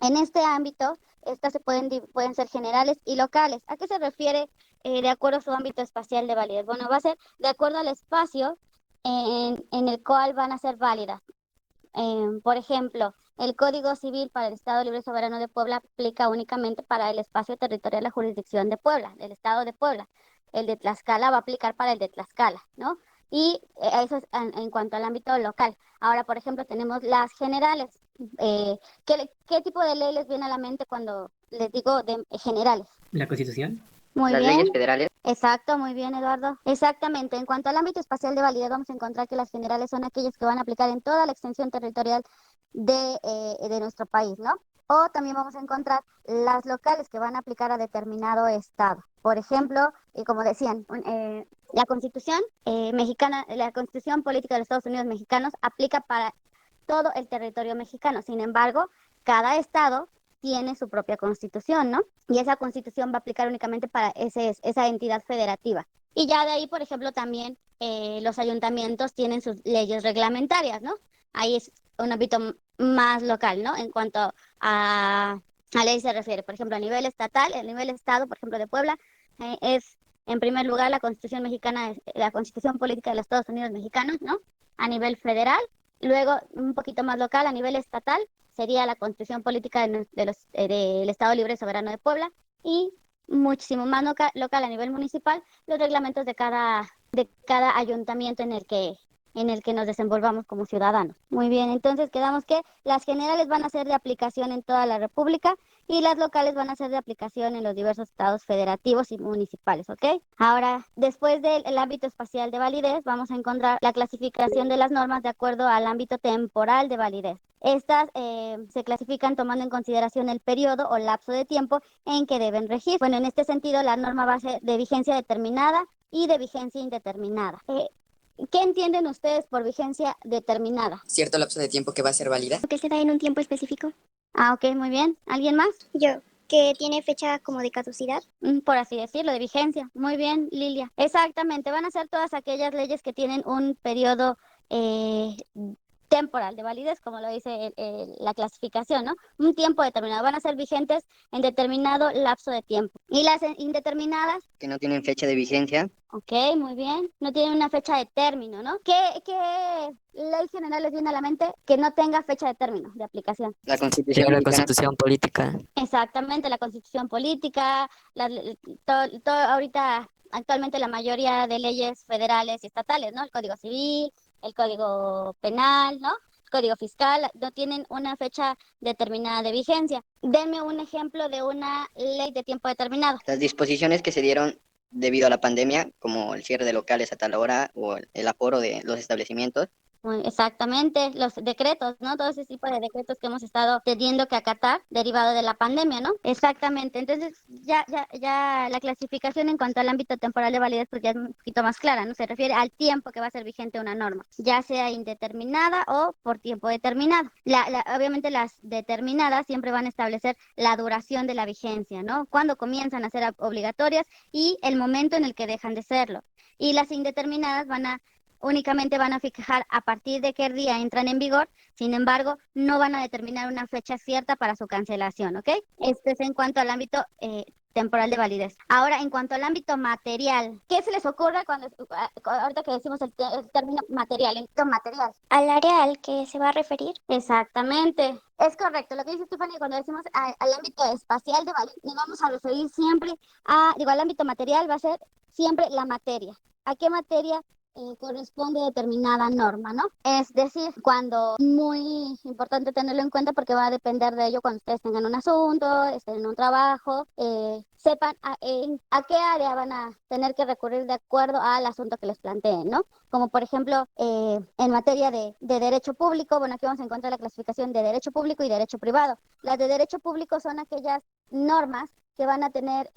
En este ámbito, estas pueden ser generales y locales. ¿A qué se refiere de acuerdo a su ámbito espacial de validez? Bueno, va a ser de acuerdo al espacio en el cual van a ser válidas. Por ejemplo, el Código Civil para el Estado Libre y Soberano de Puebla aplica únicamente para el espacio territorial de la jurisdicción de Puebla, del Estado de Puebla. El de Tlaxcala va a aplicar para el de Tlaxcala, ¿no? Y eso es en cuanto al ámbito local. Ahora, por ejemplo, tenemos las generales. ¿Qué tipo de ley les viene a la mente cuando les digo de generales? La Constitución. Muy Las bien. leyes federales. Exacto, muy bien, Eduardo. Exactamente. En cuanto al ámbito espacial de validez, vamos a encontrar que las generales son aquellas que van a aplicar en toda la extensión territorial de nuestro país, ¿no? O también vamos a encontrar las locales que van a aplicar a determinado estado. Por ejemplo, y como decían, la Constitución mexicana, la Constitución política de los Estados Unidos mexicanos aplica para todo el territorio mexicano. Sin embargo, cada estado tiene su propia constitución, ¿no? Y esa constitución va a aplicar únicamente para esa entidad federativa. Y ya de ahí, por ejemplo, también los ayuntamientos tienen sus leyes reglamentarias, ¿no? Ahí es un ámbito más local, ¿no? En cuanto a ley se refiere, por ejemplo, a nivel estatal, a nivel estado, por ejemplo, de Puebla, es en primer lugar la Constitución mexicana, la Constitución política de los Estados Unidos mexicanos, ¿no? A nivel federal, luego un poquito más local, a nivel estatal, sería la Constitución política del Estado Libre y Soberano de Puebla y muchísimo más local a nivel municipal, los reglamentos de cada ayuntamiento en el que nos desenvolvamos como ciudadanos. Muy bien, entonces quedamos que las generales van a ser de aplicación en toda la República y las locales van a ser de aplicación en los diversos estados federativos y municipales, ¿ok? Ahora, después del ámbito espacial de validez, vamos a encontrar la clasificación de las normas de acuerdo al ámbito temporal de validez. Estas se clasifican tomando en consideración el periodo o lapso de tiempo en que deben regir. Bueno, en este sentido, la norma va a ser de vigencia determinada y de vigencia indeterminada. ¿Qué entienden ustedes por vigencia determinada? Cierto lapso de tiempo que va a ser válida. Que se da en un tiempo específico. Ah, ok, muy bien. ¿Alguien más? Yo, que tiene fecha como de caducidad. Por así decirlo, de vigencia. Muy bien, Lilia. Exactamente, van a ser todas aquellas leyes que tienen un periodo eh, temporal de validez, como lo dice la clasificación, ¿no? Un tiempo determinado. Van a ser vigentes en determinado lapso de tiempo. Y las indeterminadas, Que no tienen fecha de vigencia. ok, muy bien, no tienen una fecha de término, ¿no? ¿Qué ley general les viene a la mente que no tenga fecha de término de aplicación? La Constitución La mexicana. Constitución política. Exactamente, la constitución política, ahorita, actualmente la mayoría de leyes federales y estatales, ¿no? El Código Civil, el Código Penal, ¿no? El Código Fiscal, no tienen una fecha determinada de vigencia. Denme un ejemplo de una ley de tiempo determinado. Las disposiciones que se dieron debido a la pandemia, como el cierre de locales a tal hora o el aforo de los establecimientos. Exactamente, los decretos, ¿no? Todo ese tipo de decretos que hemos estado teniendo que acatar derivado de la pandemia, ¿no? Exactamente. Entonces, ya la clasificación en cuanto al ámbito temporal de validez, pues ya es un poquito más clara, ¿no? Se refiere al tiempo que va a ser vigente una norma, ya sea indeterminada o por tiempo determinado. Obviamente las determinadas siempre van a establecer la duración de la vigencia, ¿no? Cuándo comienzan a ser obligatorias y el momento en el que dejan de serlo. Y las indeterminadas únicamente van a fijar a partir de qué día entran en vigor, sin embargo, no van a determinar una fecha cierta para su cancelación, ¿ok? Esto es en cuanto al ámbito temporal de validez. Ahora, en cuanto al ámbito material, ¿qué se les ocurre ahorita que decimos el término material, el ámbito material? Al área al que se va a referir. Exactamente. Es correcto, lo que dice Stephanie, cuando decimos al ámbito espacial de validez, nos vamos a referir siempre al ámbito material va a ser siempre la materia. ¿A qué materia corresponde determinada norma, ¿no? Es decir, cuando muy importante tenerlo en cuenta porque va a depender de ello cuando ustedes tengan un asunto, estén en un trabajo, sepan a qué área van a tener que recurrir de acuerdo al asunto que les planteen, ¿no? Como por ejemplo, en materia de derecho público, bueno, aquí vamos a encontrar la clasificación de derecho público y derecho privado. Las de derecho público son aquellas normas que van a tener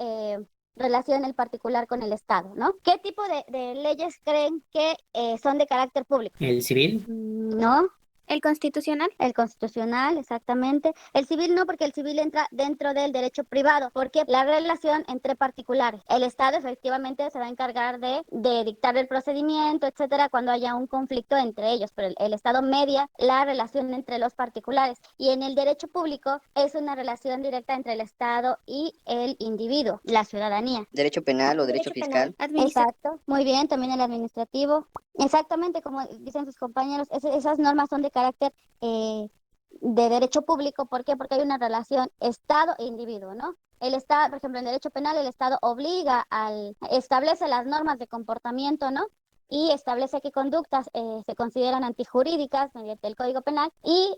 relación el particular con el Estado, ¿no? ¿Qué tipo de leyes creen que son de carácter público? El civil. No, ¿El constitucional? El constitucional, exactamente. El civil no, porque el civil entra dentro del derecho privado, porque la relación entre particulares. El Estado efectivamente se va a encargar de dictar el procedimiento, etcétera, cuando haya un conflicto entre ellos, pero el Estado media la relación entre los particulares. Y en el derecho público es una relación directa entre el Estado y el individuo, la ciudadanía. Derecho penal o derecho Derecho penal, fiscal. administrativo. Exacto, muy bien, también el administrativo. Exactamente, como dicen sus compañeros, esas normas son de carácter de derecho público. ¿Por qué? Porque hay una relación Estado e individuo, ¿no? El Estado, por ejemplo, en derecho penal, el Estado establece las normas de comportamiento, ¿no? Y establece qué conductas se consideran antijurídicas mediante el Código Penal y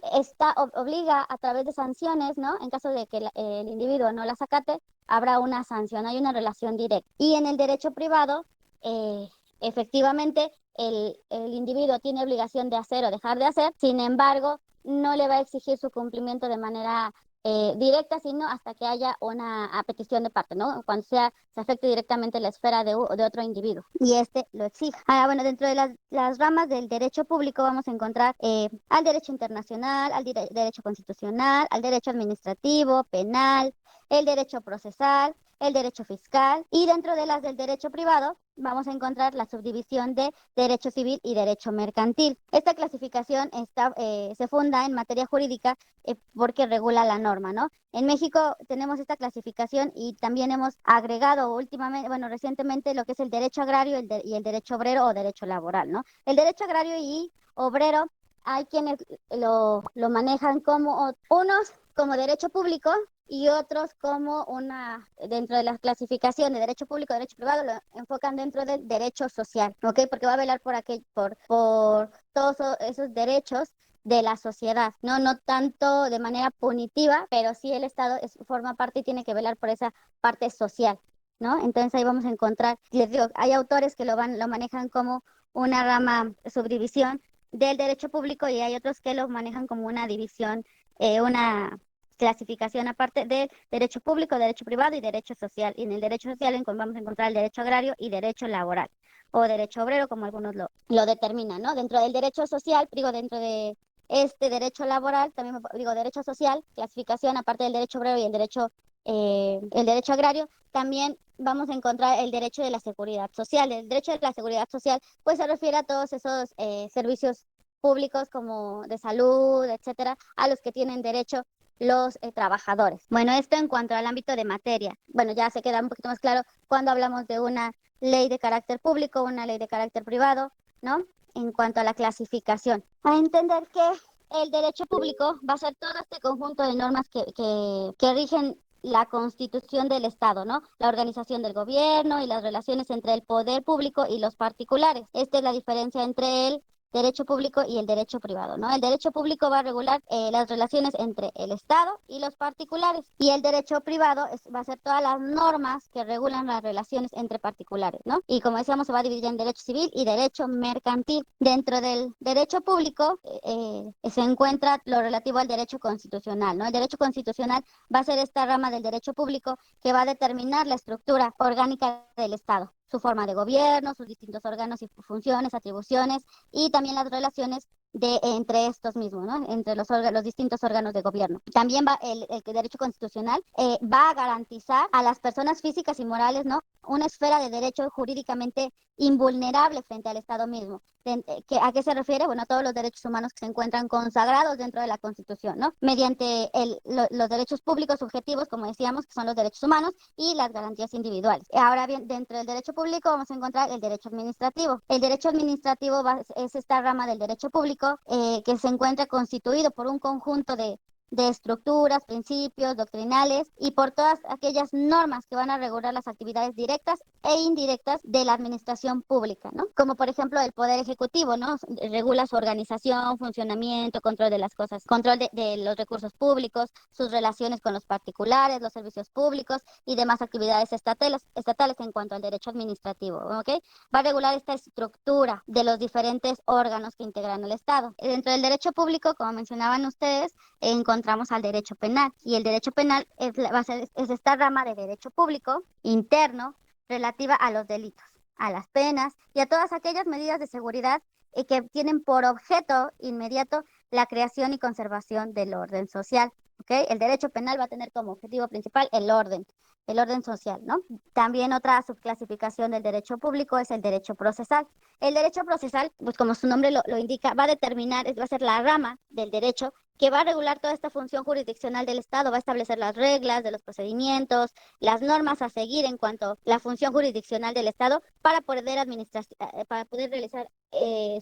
obliga a través de sanciones, ¿no? En caso de que el individuo no las acate, habrá una sanción, hay una relación directa. Y en el derecho privado, eh, efectivamente, el individuo tiene obligación de hacer o dejar de hacer, sin embargo, no le va a exigir su cumplimiento de manera directa, sino hasta que haya una petición de parte, ¿no? Cuando se afecte directamente la esfera de otro individuo y este lo exija. Bueno, dentro de las ramas del derecho público vamos a encontrar al derecho internacional, al derecho constitucional, al derecho administrativo, penal, el derecho procesal, el derecho fiscal, y dentro de las del derecho privado vamos a encontrar la subdivisión de derecho civil y derecho mercantil. Esta clasificación se funda en materia jurídica porque regula la norma, ¿no? En México tenemos esta clasificación y también hemos agregado recientemente lo que es el derecho agrario y el derecho obrero o derecho laboral, ¿no? El derecho agrario y obrero hay quienes lo manejan como unos como derecho público y otros como dentro de la clasificación de derecho público y derecho privado, lo enfocan dentro del derecho social, ¿ok? Porque va a velar por todos esos derechos de la sociedad, ¿no? No tanto de manera punitiva, pero sí el Estado forma parte y tiene que velar por esa parte social, ¿no? Entonces ahí vamos a encontrar, les digo, hay autores que lo manejan como una rama, subdivisión del derecho público, y hay otros que lo manejan como una división, una clasificación aparte de derecho público, derecho privado y derecho social. Y en el derecho social vamos a encontrar el derecho agrario y derecho laboral, o derecho obrero, como algunos lo determinan, ¿no? Dentro del derecho social, digo, dentro de este derecho laboral, también digo derecho social, clasificación aparte del derecho obrero y el derecho agrario, también vamos a encontrar el derecho de la seguridad social. El derecho de la seguridad social, pues se refiere a todos esos servicios públicos como de salud, etcétera, a los que tienen derecho los trabajadores. Bueno, esto en cuanto al ámbito de materia. Bueno, ya se queda un poquito más claro cuando hablamos de una ley de carácter público, una ley de carácter privado, ¿no? En cuanto a la clasificación. A entender que el derecho público va a ser todo este conjunto de normas que rigen la constitución del Estado, ¿no? La organización del gobierno y las relaciones entre el poder público y los particulares. Esta es la diferencia entre el derecho público y el derecho privado, ¿no? El derecho público va a regular las relaciones entre el Estado y los particulares, y el derecho privado va a ser todas las normas que regulan las relaciones entre particulares, ¿no? Y como decíamos, se va a dividir en derecho civil y derecho mercantil. Dentro del derecho público se encuentra lo relativo al derecho constitucional, ¿no? El derecho constitucional va a ser esta rama del derecho público que va a determinar la estructura orgánica del Estado, su forma de gobierno, sus distintos órganos y funciones, atribuciones, y también las relaciones entre estos mismos, ¿no? Entre los distintos órganos de gobierno. También el derecho constitucional va a garantizar a las personas físicas y morales, ¿no? Una esfera de derecho jurídicamente invulnerable frente al Estado mismo. ¿A qué se refiere? Bueno, a todos los derechos humanos que se encuentran consagrados dentro de la Constitución, ¿no? Mediante los derechos públicos subjetivos, como decíamos, que son los derechos humanos, y las garantías individuales. Ahora bien, dentro del derecho público vamos a encontrar el derecho administrativo. El derecho administrativo es esta rama del derecho público que se encuentra constituido por un conjunto de estructuras, principios, doctrinales, y por todas aquellas normas que van a regular las actividades directas e indirectas de la administración pública, ¿no? Como por ejemplo el Poder Ejecutivo, ¿no? Regula su organización, funcionamiento, control de las cosas, control de los recursos públicos, sus relaciones con los particulares, los servicios públicos y demás actividades estatales en cuanto al derecho administrativo, ¿ok? Va a regular esta estructura de los diferentes órganos que integran el Estado. Dentro del derecho público, como mencionaban ustedes, encontramos al derecho penal, y el derecho penal es esta rama de derecho público interno relativa a los delitos, a las penas y a todas aquellas medidas de seguridad que tienen por objeto inmediato la creación y conservación del orden social. ¿Ok? El derecho penal va a tener como objetivo principal el orden social, ¿no? También otra subclasificación del derecho público es el derecho procesal. El derecho procesal, pues como su nombre lo indica, va a determinar, va a ser la rama del derecho que va a regular toda esta función jurisdiccional del Estado, va a establecer las reglas de los procedimientos, las normas a seguir en cuanto a la función jurisdiccional del Estado para poder administrar, para poder realizar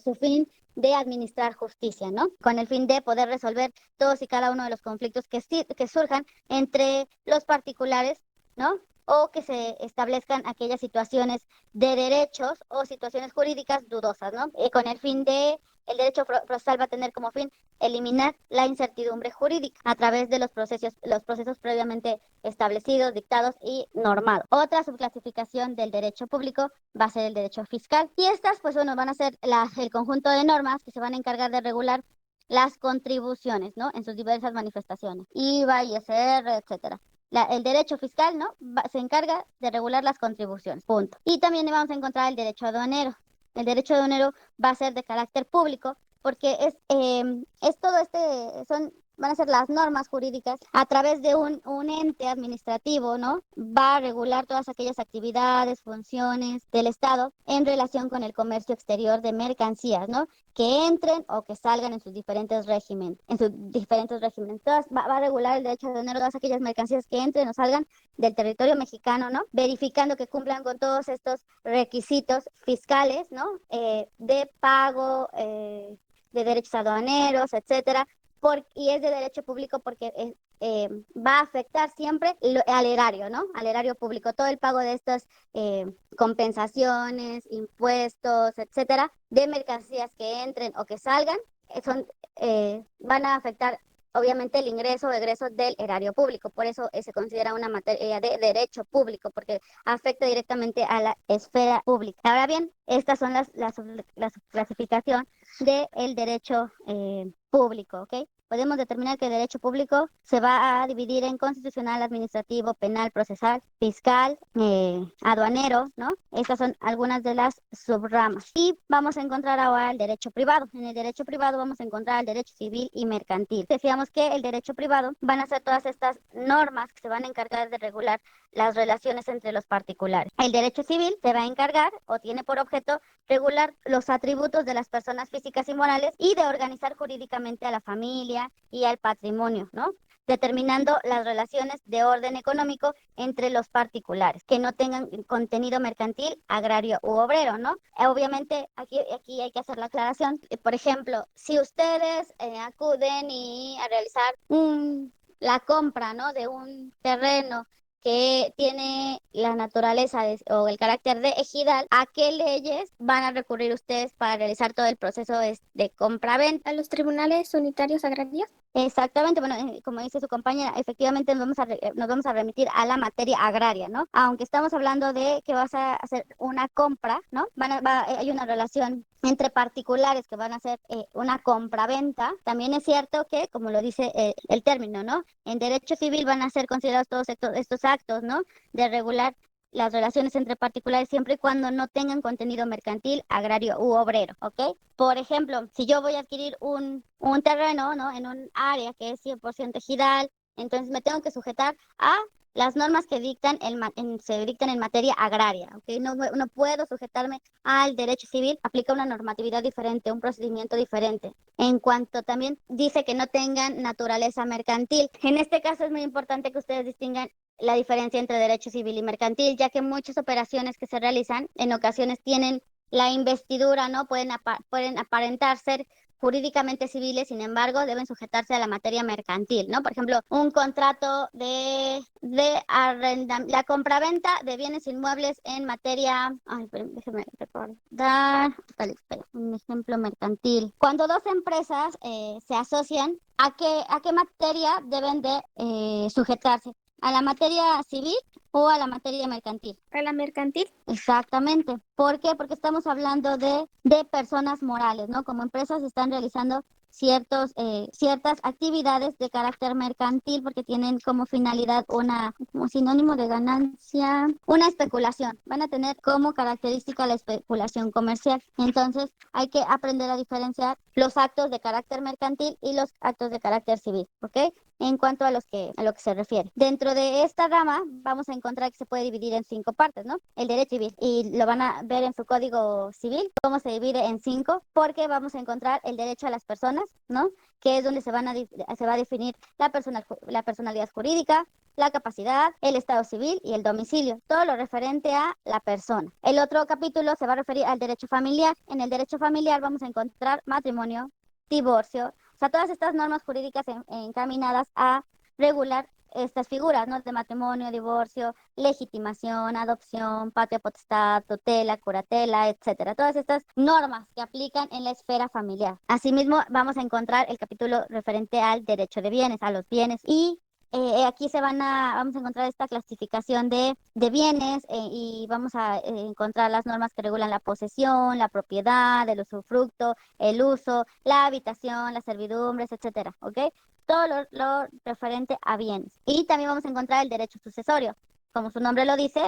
su fin de administrar justicia, ¿no? Con el fin de poder resolver todos y cada uno de los conflictos que surjan entre los particulares, ¿no? O que se establezcan aquellas situaciones de derechos o situaciones jurídicas dudosas, ¿no? Con el fin de, el derecho procesal va a tener como fin eliminar la incertidumbre jurídica a través de los procesos previamente establecidos, dictados y normados. Otra subclasificación del derecho público va a ser el derecho fiscal. Y estas, pues bueno, van a ser el conjunto de normas que se van a encargar de regular las contribuciones, ¿no? En sus diversas manifestaciones, IVA, ISR, etcétera. El derecho fiscal, ¿no? Se encarga de regular las contribuciones, punto. Y también vamos a encontrar el derecho aduanero. El derecho aduanero va a ser de carácter público porque es todo van a ser las normas jurídicas a través de un ente administrativo, ¿no? Va a regular todas aquellas actividades, funciones del Estado en relación con el comercio exterior de mercancías, ¿no? Que entren o que salgan en sus diferentes regímenes, Entonces, va a regular el derecho aduanero todas aquellas mercancías que entren o salgan del territorio mexicano, ¿no? Verificando que cumplan con todos estos requisitos fiscales, ¿no? De pago, de derechos aduaneros, etcétera, y es de derecho público porque va a afectar siempre al erario, ¿no? Al erario público, todo el pago de estas compensaciones, impuestos, etcétera, de mercancías que entren o que salgan, van a afectar obviamente el ingreso o egreso del erario público. Por eso se considera una materia de derecho público, porque afecta directamente a la esfera pública. Ahora bien, estas son la subclasificación del derecho público, ¿ok? Podemos determinar que el derecho público se va a dividir en constitucional, administrativo, penal, procesal, fiscal, aduanero, ¿no? Estas son algunas de las subramas. Y vamos a encontrar ahora el derecho privado. En el derecho privado vamos a encontrar el derecho civil y mercantil. Decíamos que el derecho privado van a ser todas estas normas que se van a encargar de regular las relaciones entre los particulares. El derecho civil se va a encargar o tiene por objeto regular los atributos de las personas físicas y morales y de organizar jurídicamente a la familia y al patrimonio, ¿no? Determinando las relaciones de orden económico entre los particulares, que no tengan contenido mercantil, agrario u obrero, ¿no? Obviamente, aquí hay que hacer la aclaración. Por ejemplo, si ustedes acuden a realizar la compra, ¿no? De un terreno que tiene la naturaleza o el carácter de ejidal, ¿a qué leyes van a recurrir ustedes para realizar todo el proceso de compra-venta? ¿A los tribunales unitarios agrarios? Exactamente, bueno, como dice su compañera, efectivamente nos vamos a remitir a la materia agraria, ¿no? Aunque estamos hablando de que vas a hacer una compra, ¿no? Hay una relación entre particulares que van a hacer una compra-venta. También es cierto que, como lo dice el término, ¿no? En derecho civil van a ser considerados todos estos actos, ¿no? De regular las relaciones entre particulares siempre y cuando no tengan contenido mercantil, agrario u obrero, ¿ok? Por ejemplo, si yo voy a adquirir un terreno, ¿no? En un área que es 100% ejidal, entonces me tengo que sujetar a las normas que se dictan en materia agraria, ¿ok? No puedo sujetarme al derecho civil, aplica una normatividad diferente, un procedimiento diferente. En cuanto también dice que no tengan naturaleza mercantil. En este caso es muy importante que ustedes distingan la diferencia entre derecho civil y mercantil, ya que muchas operaciones que se realizan en ocasiones tienen la investidura, ¿no? Pueden aparentar ser jurídicamente civiles, sin embargo, deben sujetarse a la materia mercantil, ¿no? Por ejemplo, un contrato la compraventa de bienes inmuebles en materia, déjeme recordar, espera, un ejemplo mercantil. Cuando dos empresas se asocian, ¿a qué materia deben de sujetarse? ¿A la materia civil o a la materia mercantil? ¿A la mercantil? Exactamente. ¿Por qué? Porque estamos hablando de personas morales, ¿no? Como empresas están realizando ciertas actividades de carácter mercantil porque tienen como finalidad como sinónimo de ganancia, una especulación. Van a tener como característica la especulación comercial. Entonces hay que aprender a diferenciar los actos de carácter mercantil y los actos de carácter civil, ¿ok? En cuanto a lo que se refiere. Dentro de esta rama vamos a encontrar que se puede dividir en 5 partes, ¿no? El derecho civil, y lo van a ver en su código civil, cómo se divide en 5, porque vamos a encontrar el derecho a las personas, ¿no? Que es donde se va a definir la personalidad jurídica, la capacidad, el estado civil y el domicilio, todo lo referente a la persona. El otro capítulo se va a referir al derecho familiar. En el derecho familiar vamos a encontrar matrimonio, divorcio, o sea, todas estas normas jurídicas encaminadas a regular estas figuras, ¿no? De matrimonio, divorcio, legitimación, adopción, patria potestad, tutela, curatela, etcétera. Todas estas normas que aplican en la esfera familiar. Asimismo, vamos a encontrar el capítulo referente al derecho de bienes, a los bienes, y aquí vamos a encontrar esta clasificación de bienes, y vamos a encontrar las normas que regulan la posesión, la propiedad, el usufructo, el uso, la habitación, las servidumbres, etcétera, ¿ok? Todo lo referente a bienes. Y también vamos a encontrar el derecho sucesorio. Como su nombre lo dice,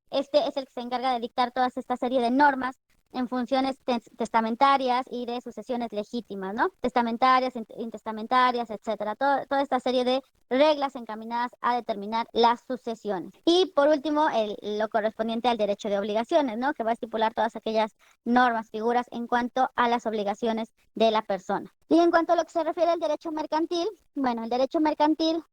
este es el que se encarga de dictar toda esta serie de normas en funciones testamentarias y de sucesiones legítimas, ¿no? Testamentarias, intestamentarias, etcétera. Toda esta serie de reglas encaminadas a determinar las sucesiones. Y por último, lo correspondiente al derecho de obligaciones, ¿no? Que va a estipular todas aquellas normas, figuras en cuanto a las obligaciones de la persona. Y en cuanto a lo que se refiere al derecho mercantil, bueno, el derecho mercantil,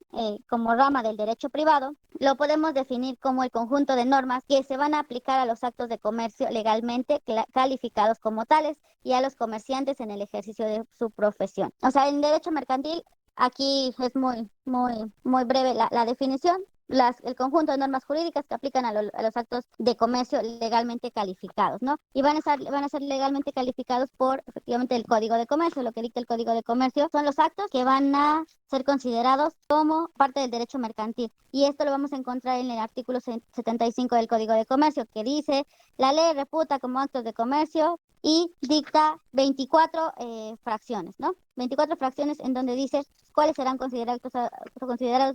como rama del derecho privado, lo podemos definir como el conjunto de normas que se van a aplicar a los actos de comercio legalmente calificados como tales y a los comerciantes en el ejercicio de su profesión. O sea, en derecho mercantil, aquí es muy breve la definición. El conjunto de normas jurídicas que aplican a los actos de comercio legalmente calificados, ¿no? Y van a ser legalmente calificados por, efectivamente, el Código de Comercio. Lo que dicta el Código de Comercio son los actos que van a ser considerados como parte del derecho mercantil. Y esto lo vamos a encontrar en el artículo 75 del Código de Comercio, que dice: la ley reputa como actos de comercio, y dicta 24 fracciones, ¿no? 24 fracciones en donde dice cuáles serán considerados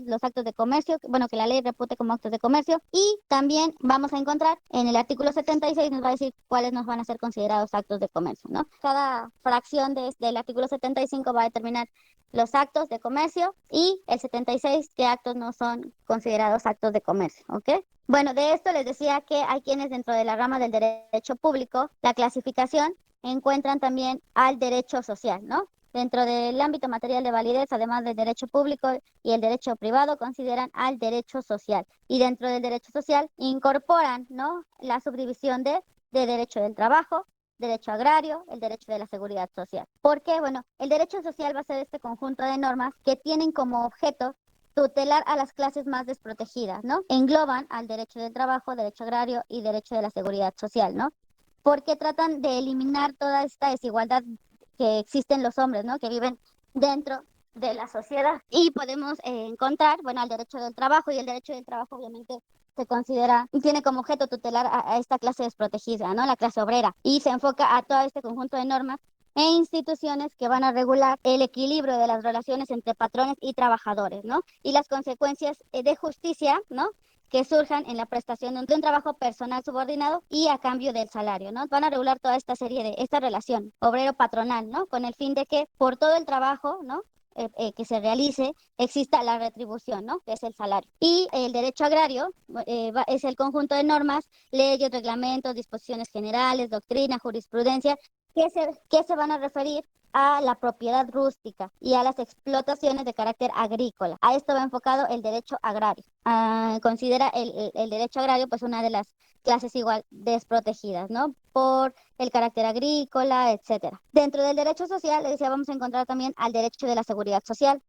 los actos de comercio, bueno, que la ley repute como actos de comercio. Y también vamos a encontrar en el artículo 76, nos va a decir cuáles nos van a ser considerados actos de comercio, ¿no? Cada fracción del artículo 75 va a determinar los actos de comercio, y el 76 qué actos no son considerados actos de comercio, ¿ok? Bueno, de esto les decía que hay quienes dentro de la rama del derecho público, la clasificación, encuentran también al derecho social, ¿no? Dentro del ámbito material de validez, además del derecho público y el derecho privado, consideran al derecho social. Y dentro del derecho social incorporan, ¿no?, la subdivisión de derecho del trabajo, derecho agrario, el derecho de la seguridad social. ¿Por qué? Bueno, el derecho social va a ser este conjunto de normas que tienen como objeto tutelar a las clases más desprotegidas, ¿no? Engloban al derecho del trabajo, derecho agrario y derecho de la seguridad social, ¿no? Porque tratan de eliminar toda esta desigualdad que existen los hombres, ¿no? Que viven dentro de la sociedad. Y podemos encontrar, bueno, el derecho del trabajo, y el derecho del trabajo obviamente se considera y tiene como objeto tutelar a esta clase desprotegida, ¿no? La clase obrera. Y se enfoca a todo este conjunto de normas e instituciones que van a regular el equilibrio de las relaciones entre patrones y trabajadores, ¿no? Y las consecuencias de justicia, ¿no?, que surjan en la prestación de un trabajo personal subordinado y a cambio del salario, ¿no? Van a regular toda esta serie de esta relación obrero-patronal, ¿no? Con el fin de que por todo el trabajo, ¿no?, que se realice, exista la retribución, ¿no?, que es el salario. Y el derecho agrario es el conjunto de normas, leyes, reglamentos, disposiciones generales, doctrina, jurisprudencia, que se van a referir a la propiedad rústica y a las explotaciones de carácter agrícola. A esto va enfocado el derecho agrario. Considera el derecho agrario pues una de las clases igual desprotegidas, ¿no?, por el carácter agrícola, etcétera. Dentro del derecho social, les decía, vamos a encontrar también al derecho de la seguridad social,